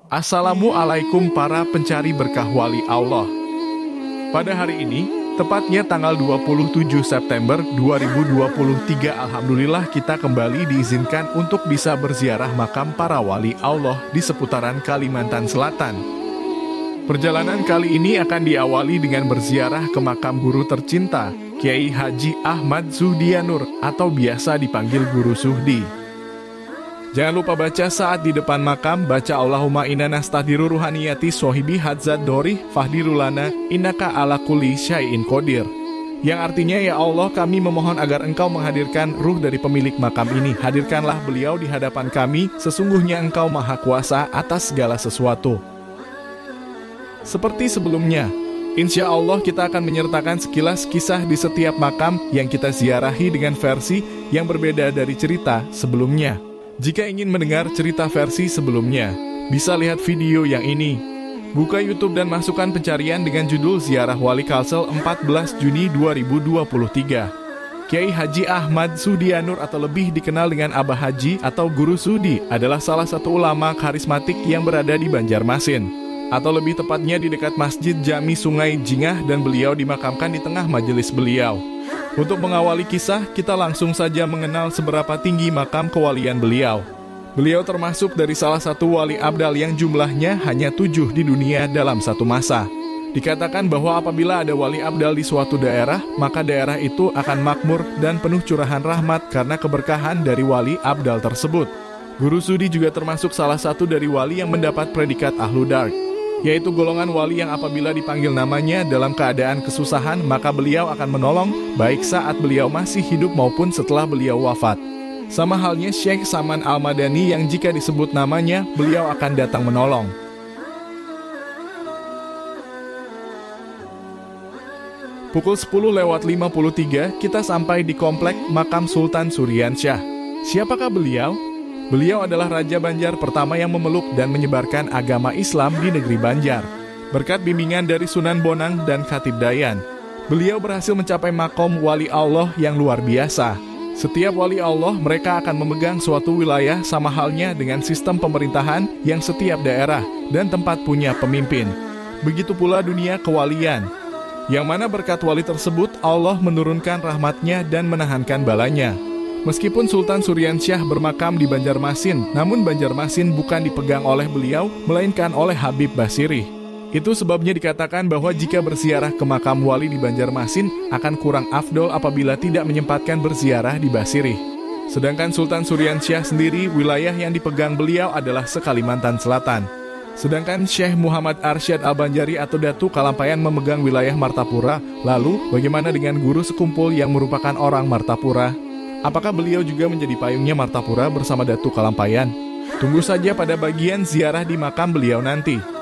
Assalamualaikum para pencari berkah wali Allah. Pada hari ini, tepatnya tanggal 27 September 2023, alhamdulillah kita kembali diizinkan untuk bisa berziarah makam para wali Allah di seputaran Kalimantan Selatan. Perjalanan kali ini akan diawali dengan berziarah ke makam guru tercinta, Kiai Haji Ahmad Suhdianur atau biasa dipanggil Guru Suhdi. Jangan lupa baca saat di depan makam, baca Allahumma inna nastahdiru ruhaniyati sohibi hadzat dori fahdirulana innaka ala kulli syai'in qadir. Yang artinya, ya Allah, kami memohon agar engkau menghadirkan ruh dari pemilik makam ini. Hadirkanlah beliau di hadapan kami, sesungguhnya engkau maha kuasa atas segala sesuatu. Seperti sebelumnya, insya Allah kita akan menyertakan sekilas kisah di setiap makam yang kita ziarahi dengan versi yang berbeda dari cerita sebelumnya. Jika ingin mendengar cerita versi sebelumnya, bisa lihat video yang ini. Buka YouTube dan masukkan pencarian dengan judul Ziarah Wali Kalsel 14 Juni 2023. Kiai Haji Ahmad Suhdianur atau lebih dikenal dengan Abah Haji atau Guru Suhdi adalah salah satu ulama karismatik yang berada di Banjarmasin, atau lebih tepatnya di dekat Masjid Jami Sungai Jingah, dan beliau dimakamkan di tengah majelis beliau. Untuk mengawali kisah, kita langsung saja mengenal seberapa tinggi makam kewalian beliau. Beliau termasuk dari salah satu wali abdal yang jumlahnya hanya 7 di dunia dalam satu masa. Dikatakan bahwa apabila ada wali abdal di suatu daerah, maka daerah itu akan makmur dan penuh curahan rahmat karena keberkahan dari wali abdal tersebut. Guru Suhdi juga termasuk salah satu dari wali yang mendapat predikat Ahlu Dark, yaitu golongan wali yang apabila dipanggil namanya dalam keadaan kesusahan, maka beliau akan menolong, baik saat beliau masih hidup maupun setelah beliau wafat. Sama halnya Syekh Saman Al-Madani yang jika disebut namanya, beliau akan datang menolong. Pukul 10:53, kita sampai di komplek makam Sultan Suryansyah. Siapakah beliau? Beliau adalah Raja Banjar pertama yang memeluk dan menyebarkan agama Islam di negeri Banjar. Berkat bimbingan dari Sunan Bonang dan Khatib Dayan, beliau berhasil mencapai makom wali Allah yang luar biasa. Setiap wali Allah, mereka akan memegang suatu wilayah, sama halnya dengan sistem pemerintahan yang setiap daerah dan tempat punya pemimpin. Begitu pula dunia kewalian, yang mana berkat wali tersebut Allah menurunkan rahmatnya dan menahankan balanya. Meskipun Sultan Suryansyah bermakam di Banjarmasin, namun Banjarmasin bukan dipegang oleh beliau, melainkan oleh Habib Basirih. Itu sebabnya dikatakan bahwa jika berziarah ke makam wali di Banjarmasin akan kurang afdol apabila tidak menyempatkan berziarah di Basirih. Sedangkan Sultan Suryansyah sendiri, wilayah yang dipegang beliau adalah se-Kalimantan Selatan. Sedangkan Syekh Muhammad Arsyad Al-Banjari atau Datu Kalampayan memegang wilayah Martapura. Lalu, bagaimana dengan guru sekumpul yang merupakan orang Martapura? Apakah beliau juga menjadi payungnya Martapura bersama Datu Kalampayan? Tunggu saja pada bagian ziarah di makam beliau nanti.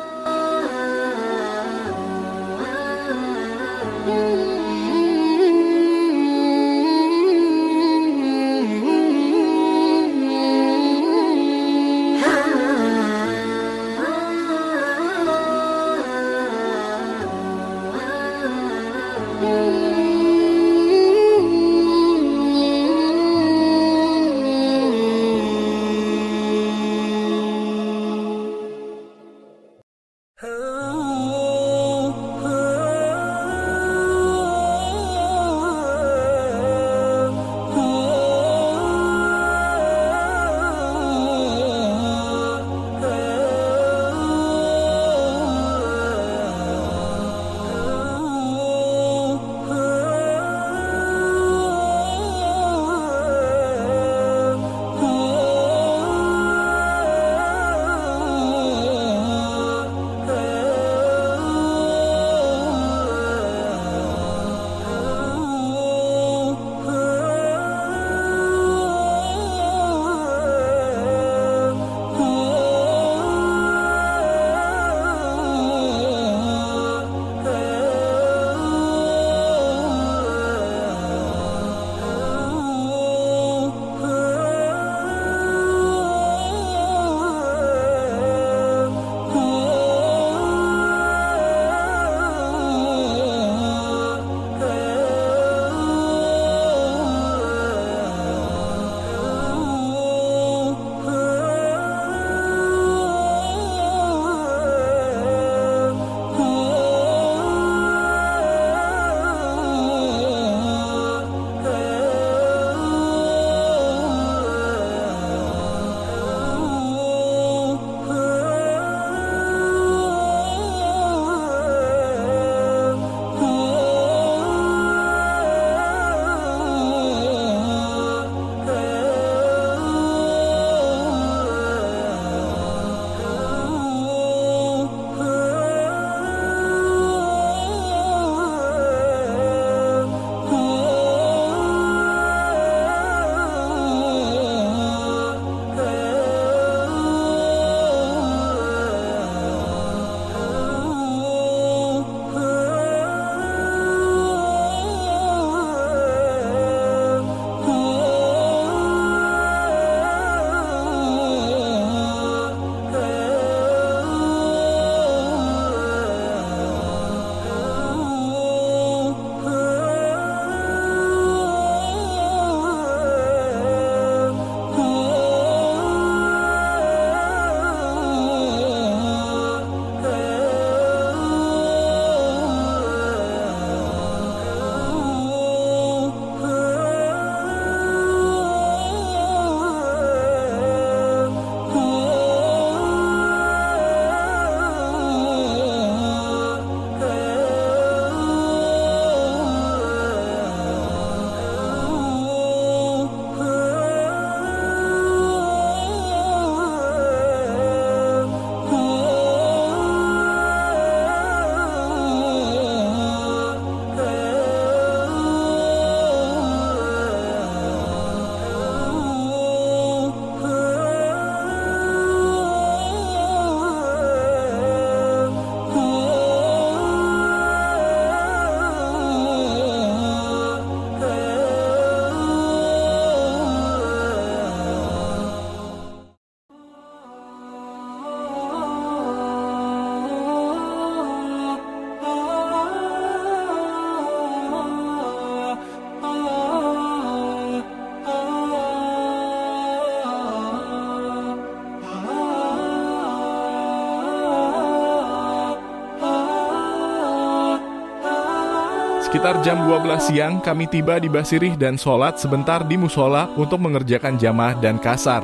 Sekitar jam 12 siang kami tiba di Basirih dan sholat sebentar di musola untuk mengerjakan jamaah dan kasar.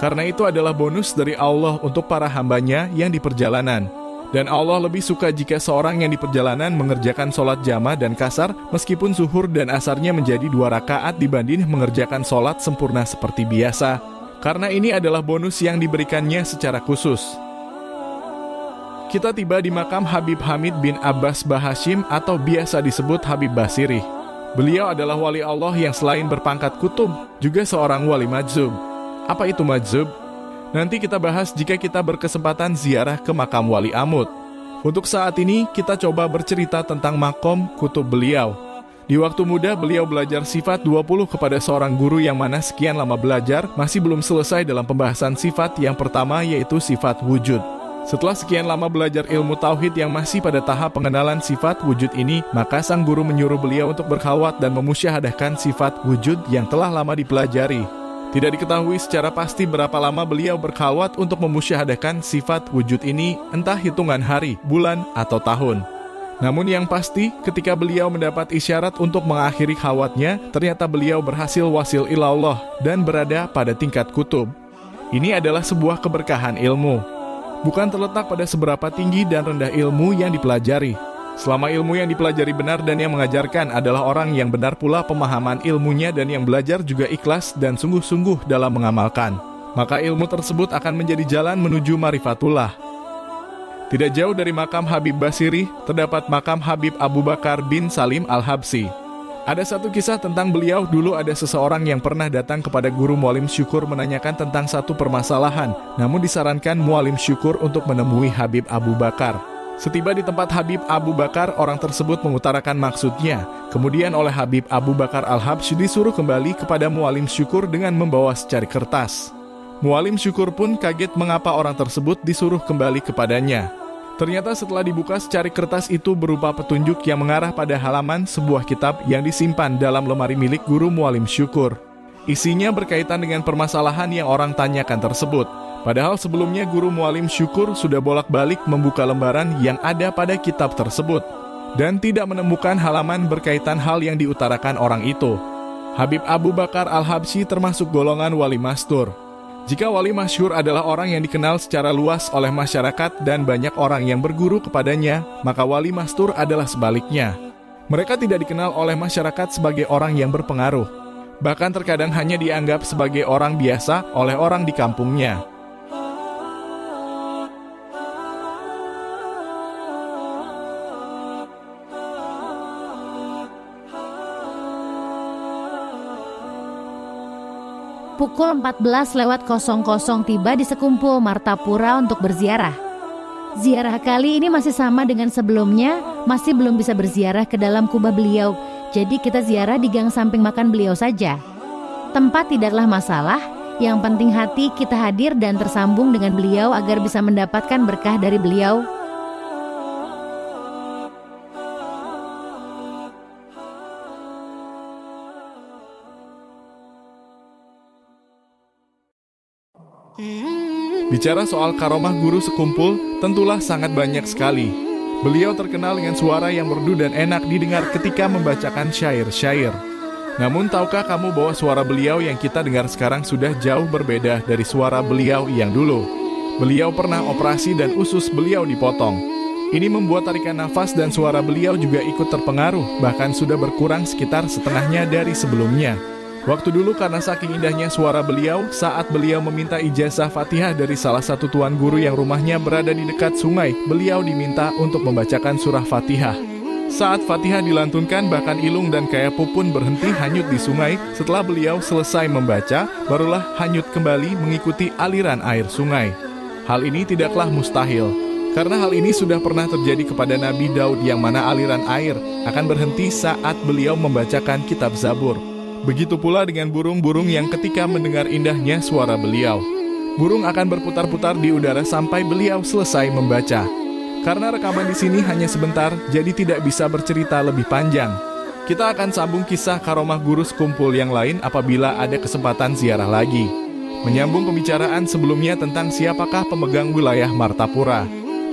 Karena itu adalah bonus dari Allah untuk para hambanya yang di perjalanan. Dan Allah lebih suka jika seorang yang di perjalanan mengerjakan sholat jamaah dan kasar meskipun zuhur dan asarnya menjadi 2 rakaat dibanding mengerjakan sholat sempurna seperti biasa. Karena ini adalah bonus yang diberikannya secara khusus. Kita tiba di makam Habib Hamid bin Abbas Bahashim atau biasa disebut Habib Basirih. Beliau adalah wali Allah yang selain berpangkat kutub, juga seorang wali majzub. Apa itu majzub? Nanti kita bahas jika kita berkesempatan ziarah ke makam Wali Amud. Untuk saat ini, kita coba bercerita tentang makom kutub beliau. Di waktu muda, beliau belajar sifat 20 kepada seorang guru yang mana sekian lama belajar, masih belum selesai dalam pembahasan sifat yang pertama yaitu sifat wujud. Setelah sekian lama belajar ilmu tauhid yang masih pada tahap pengenalan sifat wujud ini, maka sang guru menyuruh beliau untuk berkhalwat dan memusyahadahkan sifat wujud yang telah lama dipelajari. Tidak diketahui secara pasti berapa lama beliau berkhalwat untuk memusyahadahkan sifat wujud ini, entah hitungan hari, bulan, atau tahun. Namun yang pasti, ketika beliau mendapat isyarat untuk mengakhiri khalwatnya, ternyata beliau berhasil wasil ilallah dan berada pada tingkat kutub. Ini adalah sebuah keberkahan ilmu. Bukan terletak pada seberapa tinggi dan rendah ilmu yang dipelajari. Selama ilmu yang dipelajari benar dan yang mengajarkan adalah orang yang benar pula pemahaman ilmunya dan yang belajar juga ikhlas dan sungguh-sungguh dalam mengamalkan, maka ilmu tersebut akan menjadi jalan menuju marifatullah. Tidak jauh dari makam Habib Basirih, terdapat makam Habib Abu Bakar bin Salim Al-Habsyi. Ada satu kisah tentang beliau. Dulu ada seseorang yang pernah datang kepada guru Mualim Syukur menanyakan tentang satu permasalahan, namun disarankan Mualim Syukur untuk menemui Habib Abu Bakar. Setiba di tempat Habib Abu Bakar, orang tersebut mengutarakan maksudnya. Kemudian oleh Habib Abu Bakar Al-Habsyi disuruh kembali kepada Mualim Syukur dengan membawa secari kertas. Mualim Syukur pun kaget mengapa orang tersebut disuruh kembali kepadanya. Ternyata setelah dibuka secari kertas itu berupa petunjuk yang mengarah pada halaman sebuah kitab yang disimpan dalam lemari milik guru Mualim Syukur. Isinya berkaitan dengan permasalahan yang orang tanyakan tersebut. Padahal sebelumnya guru Mualim Syukur sudah bolak-balik membuka lembaran yang ada pada kitab tersebut dan tidak menemukan halaman berkaitan hal yang diutarakan orang itu. Habib Abu Bakar Al-Habsyi termasuk golongan wali mastur. Jika wali masyhur adalah orang yang dikenal secara luas oleh masyarakat dan banyak orang yang berguru kepadanya, maka wali mastur adalah sebaliknya. Mereka tidak dikenal oleh masyarakat sebagai orang yang berpengaruh. Bahkan terkadang hanya dianggap sebagai orang biasa oleh orang di kampungnya. Pukul 14.00 tiba di Sekumpul Martapura untuk berziarah. Ziarah kali ini masih sama dengan sebelumnya, masih belum bisa berziarah ke dalam kubah beliau. Jadi kita ziarah di gang samping makan beliau saja. Tempat tidaklah masalah, yang penting hati kita hadir dan tersambung dengan beliau agar bisa mendapatkan berkah dari beliau. Bicara soal karomah guru Sekumpul, tentulah sangat banyak sekali. Beliau terkenal dengan suara yang merdu dan enak didengar ketika membacakan syair-syair. Namun tahukah kamu bahwa suara beliau yang kita dengar sekarang sudah jauh berbeda dari suara beliau yang dulu? Beliau pernah operasi dan usus beliau dipotong. Ini membuat tarikan nafas dan suara beliau juga ikut terpengaruh, bahkan sudah berkurang sekitar setengahnya dari sebelumnya. Waktu dulu karena saking indahnya suara beliau, saat beliau meminta ijazah Fatihah dari salah satu tuan guru yang rumahnya berada di dekat sungai, beliau diminta untuk membacakan surah Fatihah. Saat Fatihah dilantunkan, bahkan Ilung dan Kayapu pun berhenti hanyut di sungai. Setelah beliau selesai membaca, barulah hanyut kembali mengikuti aliran air sungai. Hal ini tidaklah mustahil, karena hal ini sudah pernah terjadi kepada Nabi Daud yang mana aliran air akan berhenti saat beliau membacakan kitab Zabur. Begitu pula dengan burung-burung yang ketika mendengar indahnya suara beliau, burung akan berputar-putar di udara sampai beliau selesai membaca. Karena rekaman di sini hanya sebentar, jadi tidak bisa bercerita lebih panjang. Kita akan sambung kisah karomah guru Sekumpul yang lain apabila ada kesempatan ziarah lagi. Menyambung pembicaraan sebelumnya tentang siapakah pemegang wilayah Martapura.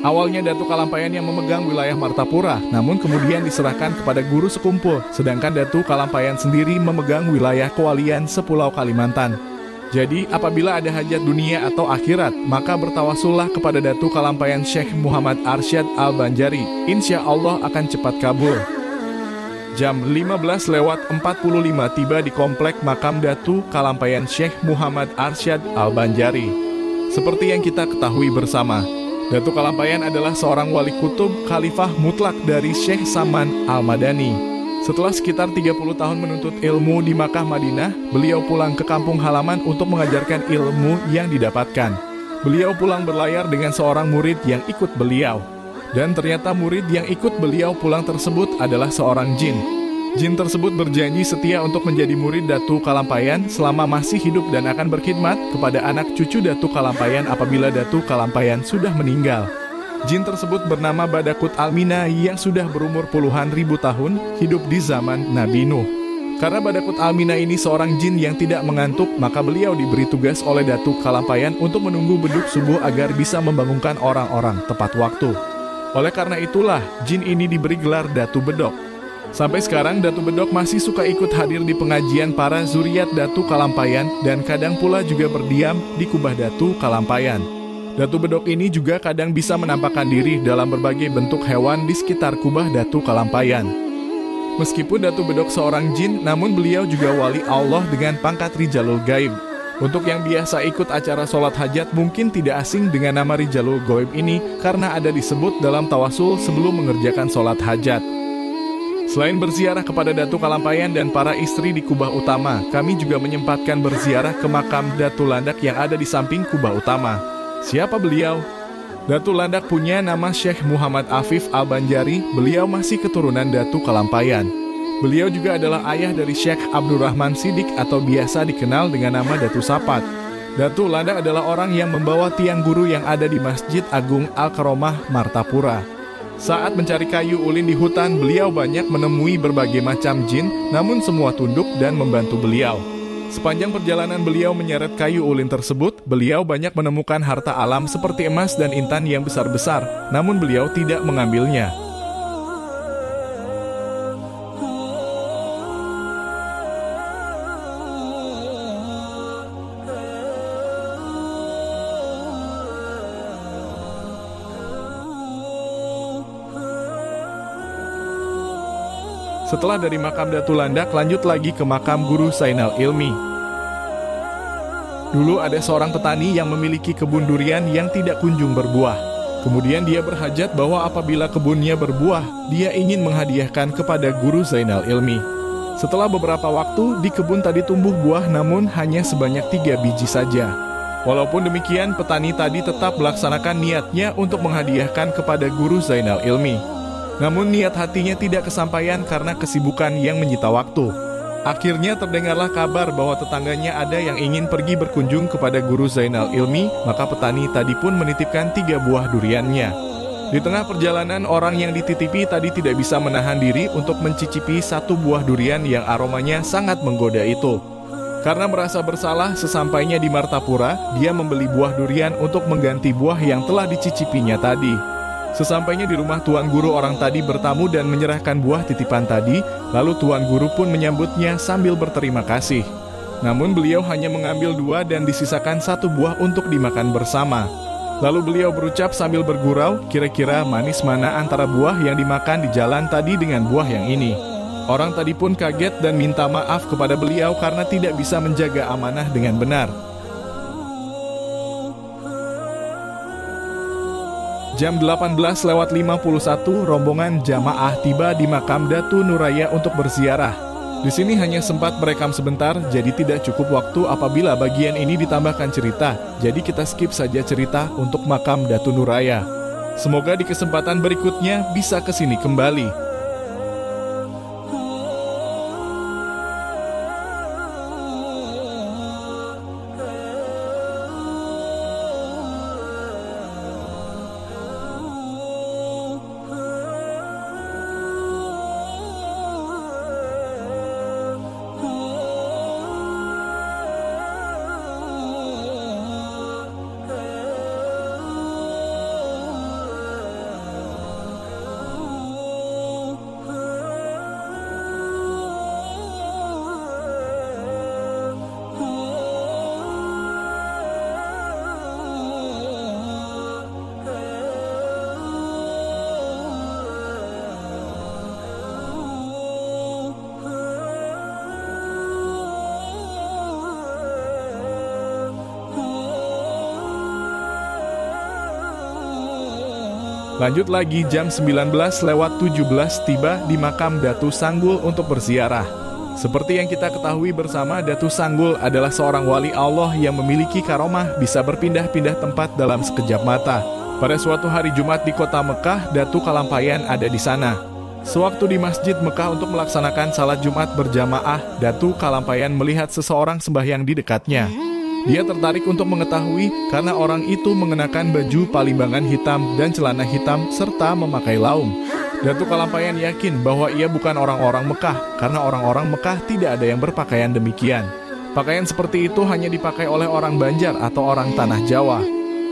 Awalnya Datu Kalampayan yang memegang wilayah Martapura, namun kemudian diserahkan kepada guru sekumpul, sedangkan Datu Kalampayan sendiri memegang wilayah Kewalian Sepulau Kalimantan. Jadi, apabila ada hajat dunia atau akhirat, maka bertawasullah kepada Datu Kalampayan Syekh Muhammad Arsyad Al-Banjari. Insya Allah akan cepat kabul. Jam 15.45 tiba di komplek makam Datu Kalampayan Syekh Muhammad Arsyad Al-Banjari. Seperti yang kita ketahui bersama, Datu Kalampayan adalah seorang wali kutub khalifah mutlak dari Syekh Saman Al-Madani. Setelah sekitar 30 tahun menuntut ilmu di Makkah Madinah, beliau pulang ke kampung halaman untuk mengajarkan ilmu yang didapatkan. Beliau pulang berlayar dengan seorang murid yang ikut beliau. Dan ternyata murid yang ikut beliau pulang tersebut adalah seorang jin. Jin tersebut berjanji setia untuk menjadi murid Datu Kalampayan selama masih hidup dan akan berkhidmat kepada anak cucu Datu Kalampayan apabila Datu Kalampayan sudah meninggal. Jin tersebut bernama Badakut Almina yang sudah berumur puluhan ribu tahun, hidup di zaman Nabi Nuh. Karena Badakut Almina ini seorang jin yang tidak mengantuk, maka beliau diberi tugas oleh Datu Kalampayan untuk menunggu beduk subuh agar bisa membangunkan orang-orang tepat waktu. Oleh karena itulah, jin ini diberi gelar Datu Bedok. Sampai sekarang, Datu Bedok masih suka ikut hadir di pengajian para zuriat Datu Kalampayan dan kadang pula juga berdiam di kubah Datu Kalampayan. Datu Bedok ini juga kadang bisa menampakkan diri dalam berbagai bentuk hewan di sekitar kubah Datu Kalampayan. Meskipun Datu Bedok seorang jin, namun beliau juga wali Allah dengan pangkat Rijalul Gaib. Untuk yang biasa ikut acara sholat hajat mungkin tidak asing dengan nama Rijalul Gaib ini karena ada disebut dalam tawasul sebelum mengerjakan sholat hajat. Selain berziarah kepada Datu Kalampayan dan para istri di kubah utama, kami juga menyempatkan berziarah ke makam Datu Landak yang ada di samping kubah utama. Siapa beliau? Datu Landak punya nama Syekh Muhammad Afif Al-Banjari, beliau masih keturunan Datu Kalampayan. Beliau juga adalah ayah dari Syekh Abdurrahman Sidik atau biasa dikenal dengan nama Datu Sapat. Datu Landak adalah orang yang membawa tiang guru yang ada di Masjid Agung Al-Karomah Martapura. Saat mencari kayu ulin di hutan, beliau banyak menemui berbagai macam jin, namun semua tunduk dan membantu beliau. Sepanjang perjalanan beliau menyeret kayu ulin tersebut, beliau banyak menemukan harta alam seperti emas dan intan yang besar-besar, namun beliau tidak mengambilnya. Setelah dari makam Datu Landak, lanjut lagi ke makam Guru Zainal Ilmi. Dulu ada seorang petani yang memiliki kebun durian yang tidak kunjung berbuah. Kemudian dia berhajat bahwa apabila kebunnya berbuah, dia ingin menghadiahkan kepada Guru Zainal Ilmi. Setelah beberapa waktu, di kebun tadi tumbuh buah namun hanya sebanyak 3 biji saja. Walaupun demikian, petani tadi tetap melaksanakan niatnya untuk menghadiahkan kepada Guru Zainal Ilmi. Namun niat hatinya tidak kesampaian karena kesibukan yang menyita waktu. Akhirnya terdengarlah kabar bahwa tetangganya ada yang ingin pergi berkunjung kepada Guru Zainal Ilmi, maka petani tadi pun menitipkan 3 buah duriannya. Di tengah perjalanan, orang yang dititipi tadi tidak bisa menahan diri untuk mencicipi 1 buah durian yang aromanya sangat menggoda itu. Karena merasa bersalah, sesampainya di Martapura, dia membeli buah durian untuk mengganti buah yang telah dicicipinya tadi. Sesampainya di rumah Tuan Guru, orang tadi bertamu dan menyerahkan buah titipan tadi, lalu Tuan Guru pun menyambutnya sambil berterima kasih. Namun beliau hanya mengambil 2 dan disisakan 1 buah untuk dimakan bersama. Lalu beliau berucap sambil bergurau, kira-kira manis mana antara buah yang dimakan di jalan tadi dengan buah yang ini. Orang tadi pun kaget dan minta maaf kepada beliau karena tidak bisa menjaga amanah dengan benar. Jam 18.51, rombongan jamaah tiba di makam Datu Nuraya untuk berziarah. Di sini hanya sempat merekam sebentar, jadi tidak cukup waktu apabila bagian ini ditambahkan cerita. Jadi kita skip saja cerita untuk makam Datu Nuraya. Semoga di kesempatan berikutnya bisa ke sini kembali. Lanjut lagi jam 19:17 tiba di makam Datu Sanggul untuk berziarah. Seperti yang kita ketahui bersama, Datu Sanggul adalah seorang wali Allah yang memiliki karomah bisa berpindah-pindah tempat dalam sekejap mata. Pada suatu hari Jumat di kota Mekah, Datu Kalampayan ada di sana. Sewaktu di Masjid Mekah untuk melaksanakan salat Jumat berjamaah, Datu Kalampayan melihat seseorang sembahyang di dekatnya. Dia tertarik untuk mengetahui karena orang itu mengenakan baju palimbangan hitam dan celana hitam serta memakai laum. Datu Kalampayan yakin bahwa ia bukan orang-orang Mekah karena orang-orang Mekah tidak ada yang berpakaian demikian. Pakaian seperti itu hanya dipakai oleh orang Banjar atau orang tanah Jawa.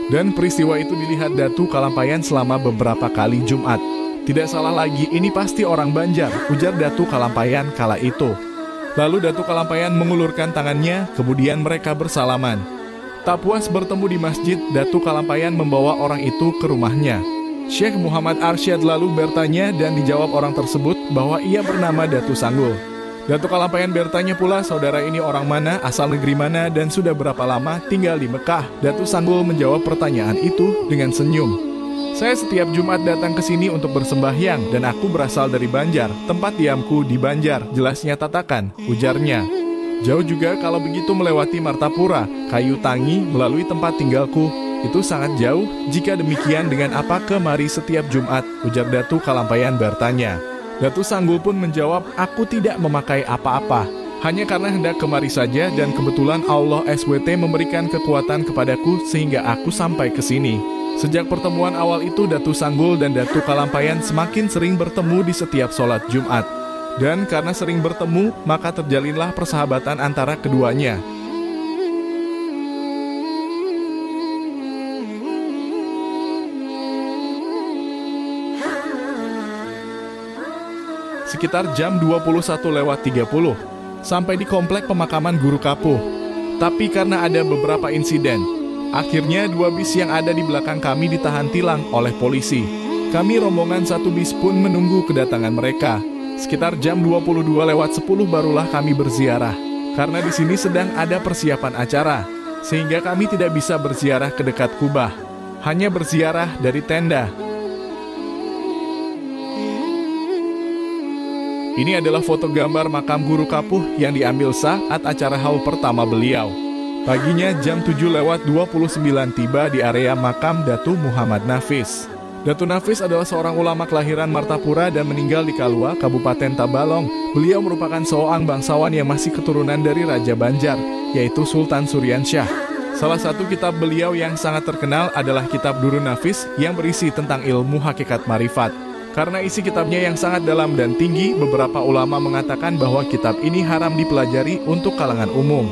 Dan peristiwa itu dilihat Datu Kalampayan selama beberapa kali Jumat. Tidak salah lagi, ini pasti orang Banjar, ujar Datu Kalampayan kala itu. Lalu Datu Kalampayan mengulurkan tangannya, kemudian mereka bersalaman. Tak puas bertemu di masjid, Datu Kalampayan membawa orang itu ke rumahnya. Syekh Muhammad Arsyad lalu bertanya dan dijawab orang tersebut bahwa ia bernama Datu Sanggul. Datu Kalampayan bertanya pula saudara ini orang mana, asal negeri mana, dan sudah berapa lama tinggal di Mekah. Datu Sanggul menjawab pertanyaan itu dengan senyum. Saya setiap Jumat datang ke sini untuk bersembahyang dan aku berasal dari Banjar, tempat diamku di Banjar, jelasnya Tatakan, ujarnya. Jauh juga kalau begitu melewati Martapura, Kayu Tangi, melalui tempat tinggalku. Itu sangat jauh, jika demikian dengan apa kemari setiap Jumat, ujar Datu Kalampayan bertanya. Datu Sanggul pun menjawab, aku tidak memakai apa-apa. Hanya karena hendak kemari saja dan kebetulan Allah SWT memberikan kekuatan kepadaku sehingga aku sampai ke sini. Sejak pertemuan awal itu, Datu Sanggul dan Datu Kalampayan semakin sering bertemu di setiap sholat Jumat. Dan karena sering bertemu, maka terjalinlah persahabatan antara keduanya. Sekitar jam 21:30, sampai di komplek pemakaman Guru Kapuh. Tapi karena ada beberapa insiden, akhirnya 2 bis yang ada di belakang kami ditahan tilang oleh polisi. Kami rombongan 1 bis pun menunggu kedatangan mereka. Sekitar jam 22:10 barulah kami berziarah. Karena di sini sedang ada persiapan acara, sehingga kami tidak bisa berziarah ke dekat kubah. Hanya berziarah dari tenda. Ini adalah foto gambar makam Guru Kapuh yang diambil saat acara haul pertama beliau. Paginya jam 7:29 tiba di area makam Datu Muhammad Nafis. Datu Nafis adalah seorang ulama kelahiran Martapura dan meninggal di Kalua, Kabupaten Tabalong. Beliau merupakan seorang bangsawan yang masih keturunan dari Raja Banjar, yaitu Sultan Suryansyah. Salah satu kitab beliau yang sangat terkenal adalah kitab Durun Nafis yang berisi tentang ilmu hakikat marifat. Karena isi kitabnya yang sangat dalam dan tinggi, beberapa ulama mengatakan bahwa kitab ini haram dipelajari untuk kalangan umum.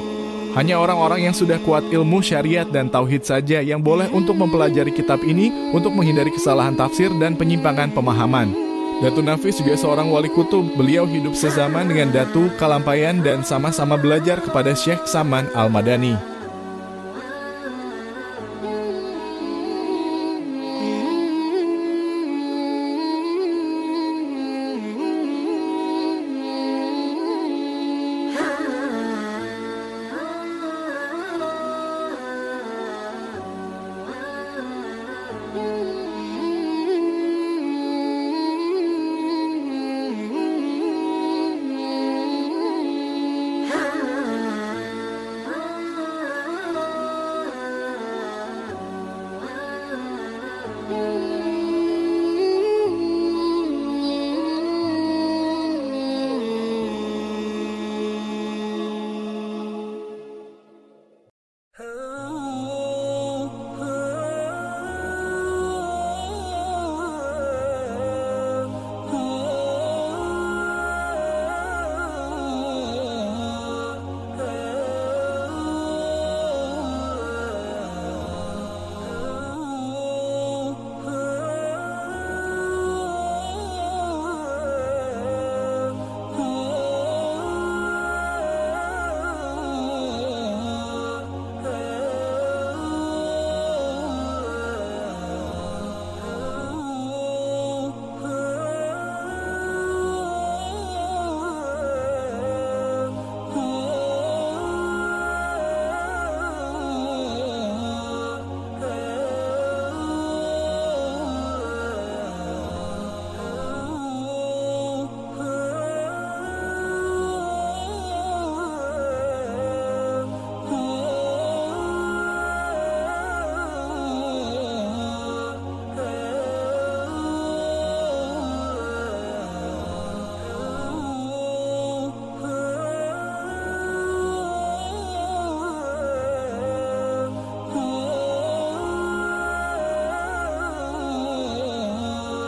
Hanya orang-orang yang sudah kuat ilmu syariat dan tauhid saja yang boleh untuk mempelajari kitab ini untuk menghindari kesalahan tafsir dan penyimpangan pemahaman. Datu Nafis juga seorang wali kutub. Beliau hidup sezaman dengan Datu Kalampayan dan sama-sama belajar kepada Syekh Saman Al-Madani.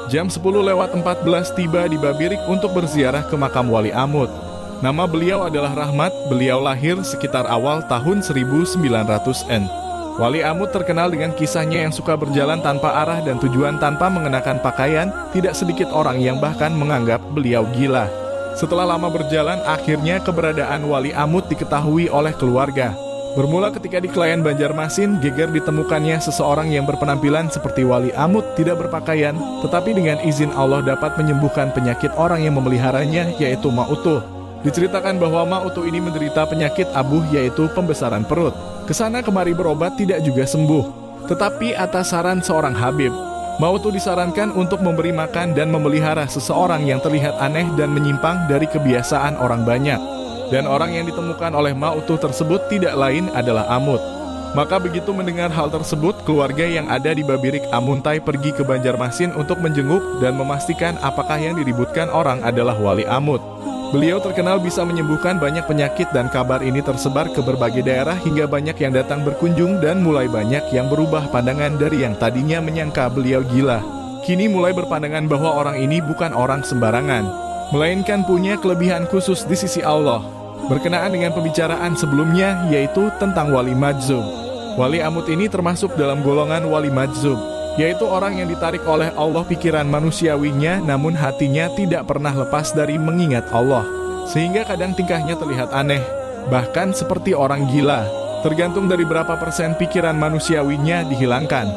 Jam 10:14 tiba di Babirik untuk berziarah ke makam Wali Amut. Nama beliau adalah Rahmat, beliau lahir sekitar awal tahun 1900-an. Wali Amut terkenal dengan kisahnya yang suka berjalan tanpa arah dan tujuan tanpa mengenakan pakaian. Tidak sedikit orang yang bahkan menganggap beliau gila. Setelah lama berjalan, akhirnya keberadaan Wali Amut diketahui oleh keluarga. Bermula ketika di Klayan Banjarmasin, geger ditemukannya seseorang yang berpenampilan seperti Wali Amut, tidak berpakaian, tetapi dengan izin Allah dapat menyembuhkan penyakit orang yang memeliharanya, yaitu Ma Utuh. Diceritakan bahwa Ma Utuh ini menderita penyakit abuh, yaitu pembesaran perut. Kesana kemari berobat tidak juga sembuh. Tetapi atas saran seorang Habib, Ma Utuh disarankan untuk memberi makan dan memelihara seseorang yang terlihat aneh dan menyimpang dari kebiasaan orang banyak. Dan orang yang ditemukan oleh Ma Utuh tersebut tidak lain adalah Amut. Maka begitu mendengar hal tersebut, keluarga yang ada di Babirik Amuntai pergi ke Banjarmasin untuk menjenguk dan memastikan apakah yang diributkan orang adalah Wali Amut. Beliau terkenal bisa menyembuhkan banyak penyakit dan kabar ini tersebar ke berbagai daerah hingga banyak yang datang berkunjung dan mulai banyak yang berubah pandangan dari yang tadinya menyangka beliau gila. Kini mulai berpandangan bahwa orang ini bukan orang sembarangan, melainkan punya kelebihan khusus di sisi Allah. Berkenaan dengan pembicaraan sebelumnya, yaitu tentang Wali Majzub. Wali Amut ini termasuk dalam golongan Wali Majzub, yaitu orang yang ditarik oleh Allah pikiran manusiawinya, namun hatinya tidak pernah lepas dari mengingat Allah. Sehingga kadang tingkahnya terlihat aneh, bahkan seperti orang gila. Tergantung dari berapa persen pikiran manusiawinya dihilangkan.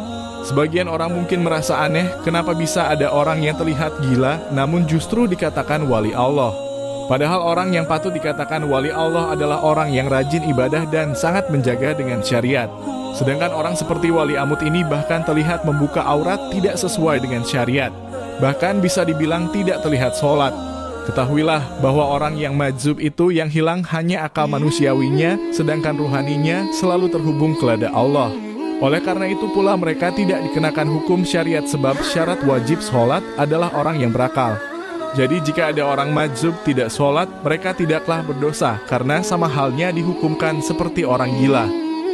Sebagian orang mungkin merasa aneh, kenapa bisa ada orang yang terlihat gila, namun justru dikatakan Wali Allah. Padahal orang yang patut dikatakan Wali Allah adalah orang yang rajin ibadah dan sangat menjaga dengan syariat. Sedangkan orang seperti Wali Amut ini bahkan terlihat membuka aurat tidak sesuai dengan syariat. Bahkan bisa dibilang tidak terlihat sholat. Ketahuilah bahwa orang yang majzub itu yang hilang hanya akal manusiawinya, sedangkan ruhaninya selalu terhubung kepada Allah. Oleh karena itu pula mereka tidak dikenakan hukum syariat sebab syarat wajib sholat adalah orang yang berakal. Jadi jika ada orang majzub tidak sholat, mereka tidaklah berdosa karena sama halnya dihukumkan seperti orang gila.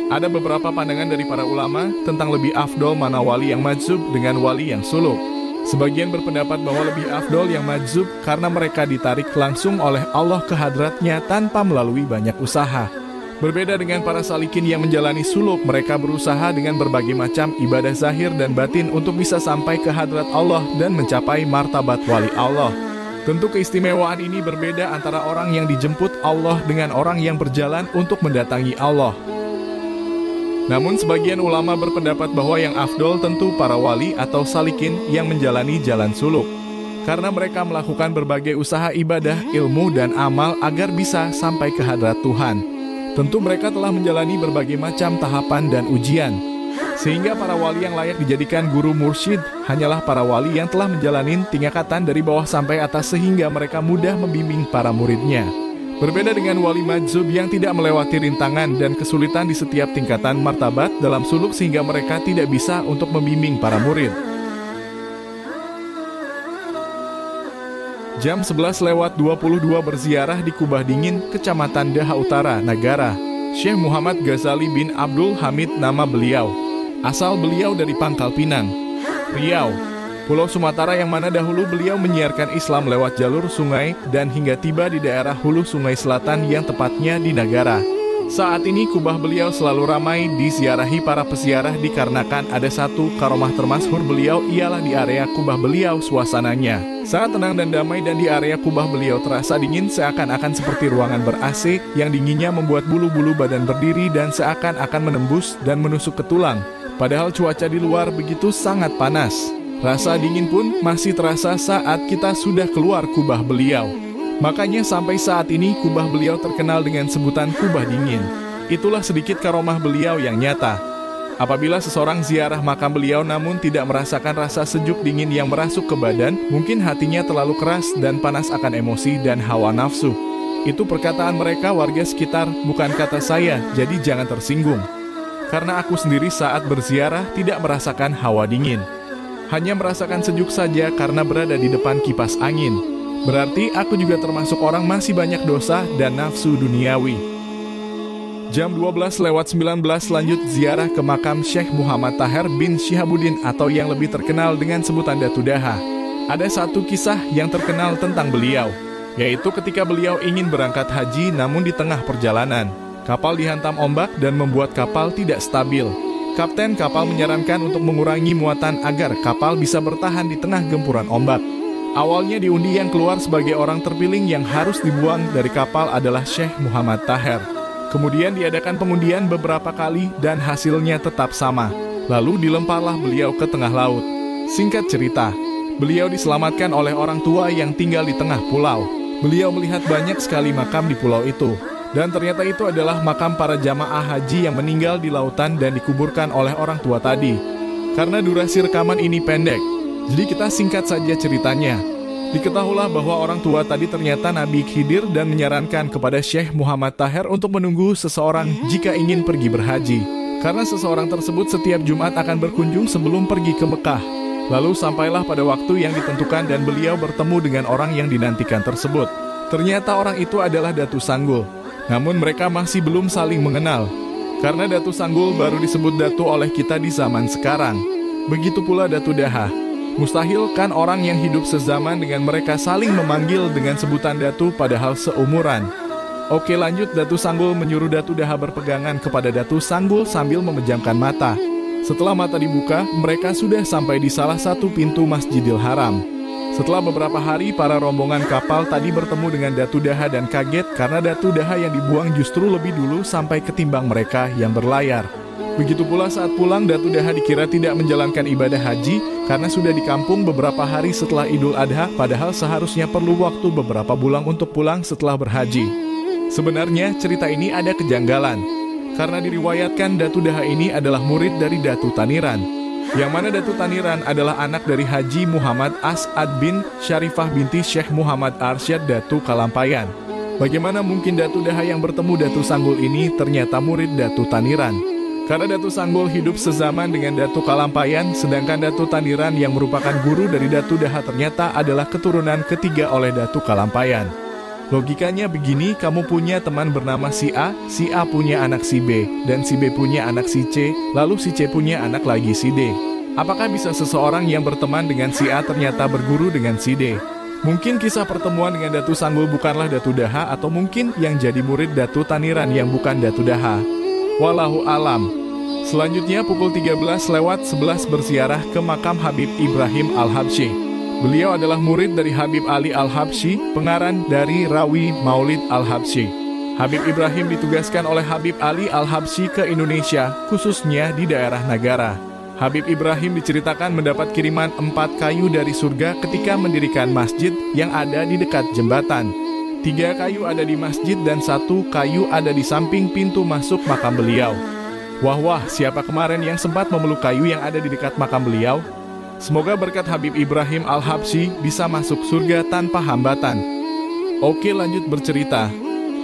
Ada beberapa pandangan dari para ulama tentang lebih afdol mana wali yang majzub dengan wali yang suluk. Sebagian berpendapat bahwa lebih afdol yang majzub karena mereka ditarik langsung oleh Allah ke hadratnya tanpa melalui banyak usaha. Berbeda dengan para salikin yang menjalani suluk, mereka berusaha dengan berbagai macam ibadah zahir dan batin untuk bisa sampai ke hadrat Allah dan mencapai martabat wali Allah. Tentu keistimewaan ini berbeda antara orang yang dijemput Allah dengan orang yang berjalan untuk mendatangi Allah. Namun sebagian ulama berpendapat bahwa yang afdol tentu para wali atau salikin yang menjalani jalan suluk. Karena mereka melakukan berbagai usaha ibadah, ilmu, dan amal agar bisa sampai ke hadrat Tuhan. Tentu mereka telah menjalani berbagai macam tahapan dan ujian. Sehingga para wali yang layak dijadikan guru mursyid hanyalah para wali yang telah menjalani tingkatan dari bawah sampai atas sehingga mereka mudah membimbing para muridnya. Berbeda dengan wali majzub yang tidak melewati rintangan dan kesulitan di setiap tingkatan martabat dalam suluk sehingga mereka tidak bisa untuk membimbing para murid. Jam 11:22 berziarah di Kubah Dingin, Kecamatan Daha Utara, Nagara. Syekh Muhammad Ghazali bin Abdul Hamid nama beliau. Asal beliau dari Pangkal Pinang, Riau, Pulau Sumatera yang mana dahulu beliau menyiarkan Islam lewat jalur sungai dan hingga tiba di daerah hulu Sungai Selatan yang tepatnya di Nagara. Saat ini kubah beliau selalu ramai diziarahi para peziarah dikarenakan ada satu karomah termasyhur beliau ialah di area kubah beliau suasananya sangat tenang dan damai dan di area kubah beliau terasa dingin seakan-akan seperti ruangan ber-AC yang dinginnya membuat bulu-bulu badan berdiri dan seakan-akan menembus dan menusuk ke tulang. Padahal cuaca di luar begitu sangat panas. Rasa dingin pun masih terasa saat kita sudah keluar kubah beliau. Makanya sampai saat ini kubah beliau terkenal dengan sebutan kubah dingin. Itulah sedikit karomah beliau yang nyata. Apabila seseorang ziarah makam beliau namun tidak merasakan rasa sejuk dingin yang merasuk ke badan, mungkin hatinya terlalu keras dan panas akan emosi dan hawa nafsu. Itu perkataan mereka warga sekitar, bukan kata saya, jadi jangan tersinggung. Karena aku sendiri saat berziarah tidak merasakan hawa dingin. Hanya merasakan sejuk saja karena berada di depan kipas angin. Berarti aku juga termasuk orang masih banyak dosa dan nafsu duniawi. Jam 12:19 lanjut ziarah ke makam Syekh Muhammad Taher bin Syihabuddin atau yang lebih terkenal dengan sebutan Datu Daha. Ada satu kisah yang terkenal tentang beliau, yaitu ketika beliau ingin berangkat haji namun di tengah perjalanan, kapal dihantam ombak dan membuat kapal tidak stabil. Kapten kapal menyarankan untuk mengurangi muatan agar kapal bisa bertahan di tengah gempuran ombak. Awalnya diundi yang keluar sebagai orang terpilih yang harus dibuang dari kapal adalah Syekh Muhammad Taher. Kemudian diadakan pengundian beberapa kali dan hasilnya tetap sama. Lalu dilemparlah beliau ke tengah laut. Singkat cerita, beliau diselamatkan oleh orang tua yang tinggal di tengah pulau. Beliau melihat banyak sekali makam di pulau itu. Dan ternyata itu adalah makam para jamaah haji yang meninggal di lautan dan dikuburkan oleh orang tua tadi. Karena durasi rekaman ini pendek, jadi kita singkat saja ceritanya. Diketahuilah bahwa orang tua tadi ternyata Nabi Khidir dan menyarankan kepada Syekh Muhammad Taher untuk menunggu seseorang jika ingin pergi berhaji. Karena seseorang tersebut setiap Jumat akan berkunjung sebelum pergi ke Mekah. Lalu sampailah pada waktu yang ditentukan dan beliau bertemu dengan orang yang dinantikan tersebut. Ternyata orang itu adalah Datu Sanggul. Namun mereka masih belum saling mengenal. Karena Datu Sanggul baru disebut Datu oleh kita di zaman sekarang. Begitu pula Datu Daha. Mustahil kan orang yang hidup sezaman dengan mereka saling memanggil dengan sebutan Datu padahal seumuran. Oke, lanjut. Datu Sanggul menyuruh Datu Daha berpegangan kepada Datu Sanggul sambil memejamkan mata. Setelah mata dibuka, mereka sudah sampai di salah satu pintu Masjidil Haram. Setelah beberapa hari, para rombongan kapal tadi bertemu dengan Datu Daha dan kaget karena Datu Daha yang dibuang justru lebih dulu sampai ketimbang mereka yang berlayar. Begitu pula saat pulang, Datu Daha dikira tidak menjalankan ibadah haji karena sudah di kampung beberapa hari setelah Idul Adha, padahal seharusnya perlu waktu beberapa bulan untuk pulang setelah berhaji. Sebenarnya cerita ini ada kejanggalan. Karena diriwayatkan Datu Daha ini adalah murid dari Datu Taniran. Yang mana Datu Taniran adalah anak dari Haji Muhammad As'ad bin Syarifah binti Syekh Muhammad Arsyad Datu Kalampayan. Bagaimana mungkin Datu Daha yang bertemu Datu Sanggul ini ternyata murid Datu Taniran? Karena Datu Sanggul hidup sezaman dengan Datu Kalampayan, sedangkan Datu Taniran yang merupakan guru dari Datu Daha ternyata adalah keturunan ketiga oleh Datu Kalampayan. Logikanya begini, kamu punya teman bernama si A punya anak si B, dan si B punya anak si C, lalu si C punya anak lagi si D. Apakah bisa seseorang yang berteman dengan si A ternyata berguru dengan si D? Mungkin kisah pertemuan dengan Datu Sanggul bukanlah Datu Daha, atau mungkin yang jadi murid Datu Taniran yang bukan Datu Daha. Wallahu alam. Selanjutnya pukul 13:11 berziarah ke makam Habib Ibrahim Al-Habsyi. Beliau adalah murid dari Habib Ali Al-Habsyi, pengarang dari Rawi Maulid Al-Habsyi. Habib Ibrahim ditugaskan oleh Habib Ali Al-Habsyi ke Indonesia, khususnya di daerah Nagara. Habib Ibrahim diceritakan mendapat kiriman 4 kayu dari surga ketika mendirikan masjid yang ada di dekat jembatan. 3 kayu ada di masjid dan 1 kayu ada di samping pintu masuk makam beliau. Wah, siapa kemarin yang sempat memeluk kayu yang ada di dekat makam beliau? Semoga berkat Habib Ibrahim Al-Habsyi bisa masuk surga tanpa hambatan. Oke, lanjut bercerita.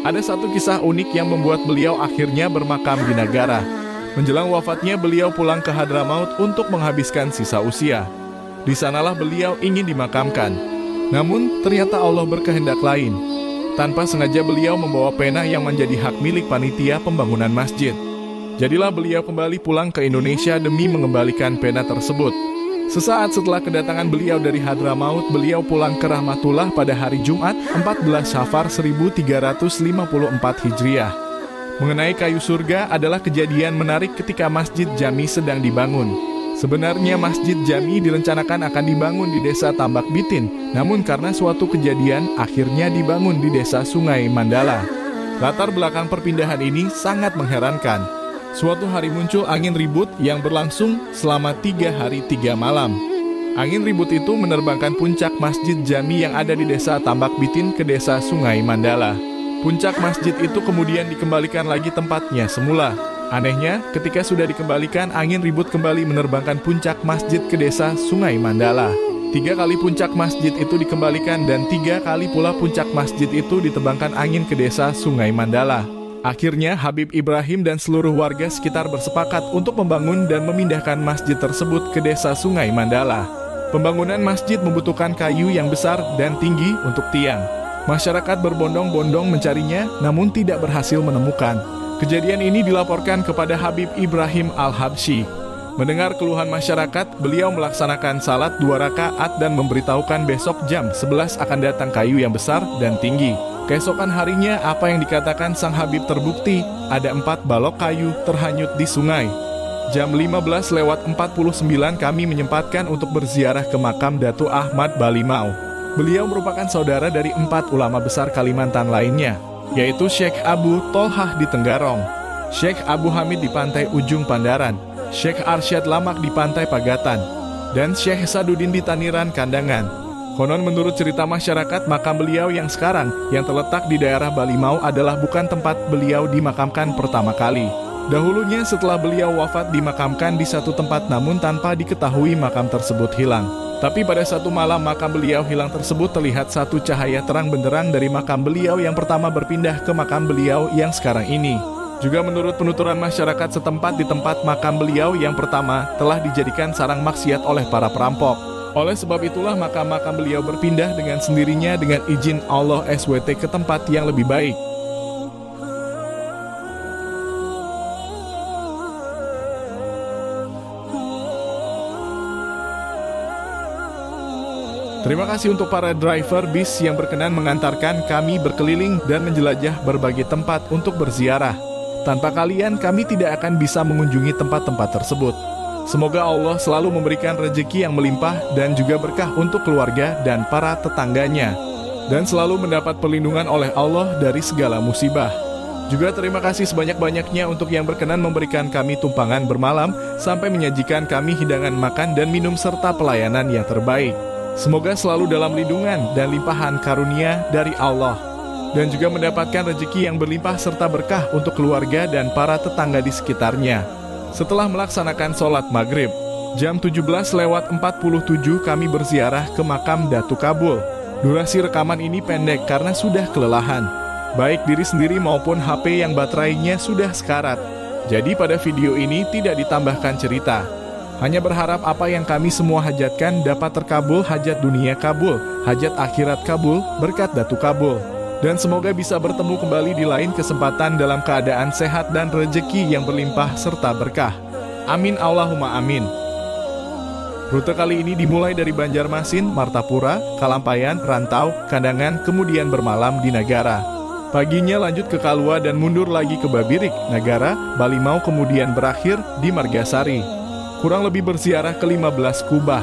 Ada satu kisah unik yang membuat beliau akhirnya bermakam di Nagara. Menjelang wafatnya, beliau pulang ke Hadramaut untuk menghabiskan sisa usia. Di sanalah beliau ingin dimakamkan. Namun, ternyata Allah berkehendak lain. Tanpa sengaja beliau membawa pena yang menjadi hak milik panitia pembangunan masjid. Jadilah beliau kembali pulang ke Indonesia demi mengembalikan pena tersebut. Sesaat setelah kedatangan beliau dari Hadramaut, beliau pulang ke Rahmatullah pada hari Jumat 14 Syafar 1354 Hijriah. Mengenai kayu surga adalah kejadian menarik ketika Masjid Jami sedang dibangun. Sebenarnya Masjid Jami direncanakan akan dibangun di desa Tambak Bitin, namun karena suatu kejadian akhirnya dibangun di desa Sungai Mandala. Latar belakang perpindahan ini sangat mengherankan. Suatu hari muncul angin ribut yang berlangsung selama 3 hari 3 malam. Angin ribut itu menerbangkan puncak Masjid Jami yang ada di desa Tambak Bitin ke desa Sungai Mandala. Puncak masjid itu kemudian dikembalikan lagi tempatnya semula. Anehnya, ketika sudah dikembalikan, angin ribut kembali menerbangkan puncak masjid ke desa Sungai Mandala. 3 kali puncak masjid itu dikembalikan dan 3 kali pula puncak masjid itu ditebangkan angin ke desa Sungai Mandala. Akhirnya Habib Ibrahim dan seluruh warga sekitar bersepakat untuk membangun dan memindahkan masjid tersebut ke desa Sungai Mandala. Pembangunan masjid membutuhkan kayu yang besar dan tinggi untuk tiang. Masyarakat berbondong-bondong mencarinya namun tidak berhasil menemukan. Kejadian ini dilaporkan kepada Habib Ibrahim Al-Habsyi. Mendengar keluhan masyarakat, beliau melaksanakan salat 2 rakaat dan memberitahukan besok jam 11 akan datang kayu yang besar dan tinggi. Keesokan harinya, apa yang dikatakan sang Habib terbukti, ada 4 balok kayu terhanyut di sungai. Jam 15:49 kami menyempatkan untuk berziarah ke makam Datuk Ahmad Balimau. Beliau merupakan saudara dari 4 ulama besar Kalimantan lainnya, yaitu Syekh Abu Tolhah di Tenggarong, Syekh Abu Hamid di Pantai Ujung Pandaran, Syekh Arsyad Lamak di Pantai Pagatan, dan Syekh Saduddin di Taniran Kandangan. Konon menurut cerita masyarakat, makam beliau yang sekarang yang terletak di daerah Balimau adalah bukan tempat beliau dimakamkan pertama kali. Dahulunya setelah beliau wafat dimakamkan di satu tempat namun tanpa diketahui makam tersebut hilang. Tapi pada satu malam makam beliau hilang tersebut terlihat satu cahaya terang benderang dari makam beliau yang pertama berpindah ke makam beliau yang sekarang ini. Juga menurut penuturan masyarakat setempat, di tempat makam beliau yang pertama telah dijadikan sarang maksiat oleh para perampok. Oleh sebab itulah makam-makam beliau berpindah dengan sendirinya dengan izin Allah SWT ke tempat yang lebih baik. Terima kasih untuk para driver bis yang berkenan mengantarkan kami berkeliling dan menjelajah berbagai tempat untuk berziarah. Tanpa kalian, kami tidak akan bisa mengunjungi tempat-tempat tersebut. Semoga Allah selalu memberikan rezeki yang melimpah dan juga berkah untuk keluarga dan para tetangganya, dan selalu mendapat perlindungan oleh Allah dari segala musibah. Juga terima kasih sebanyak-banyaknya untuk yang berkenan memberikan kami tumpangan bermalam sampai menyajikan kami hidangan makan dan minum serta pelayanan yang terbaik. Semoga selalu dalam lindungan dan limpahan karunia dari Allah, dan juga mendapatkan rezeki yang berlimpah serta berkah untuk keluarga dan para tetangga di sekitarnya. Setelah melaksanakan sholat maghrib, jam 17:47 kami berziarah ke makam Datuk Kabul. Durasi rekaman ini pendek karena sudah kelelahan, baik diri sendiri maupun HP yang baterainya sudah sekarat. Jadi pada video ini tidak ditambahkan cerita. Hanya berharap apa yang kami semua hajatkan dapat terkabul, hajat dunia kabul, hajat akhirat kabul, berkat Datuk Kabul. Dan semoga bisa bertemu kembali di lain kesempatan dalam keadaan sehat dan rezeki yang berlimpah serta berkah. Amin Allahumma amin. Rute kali ini dimulai dari Banjarmasin, Martapura, Kalampayan, Rantau, Kandangan, kemudian bermalam di Nagara. Paginya lanjut ke Kalua dan mundur lagi ke Babirik, Nagara, Balimau, kemudian berakhir di Margasari. Kurang lebih berziarah ke 15 kubah.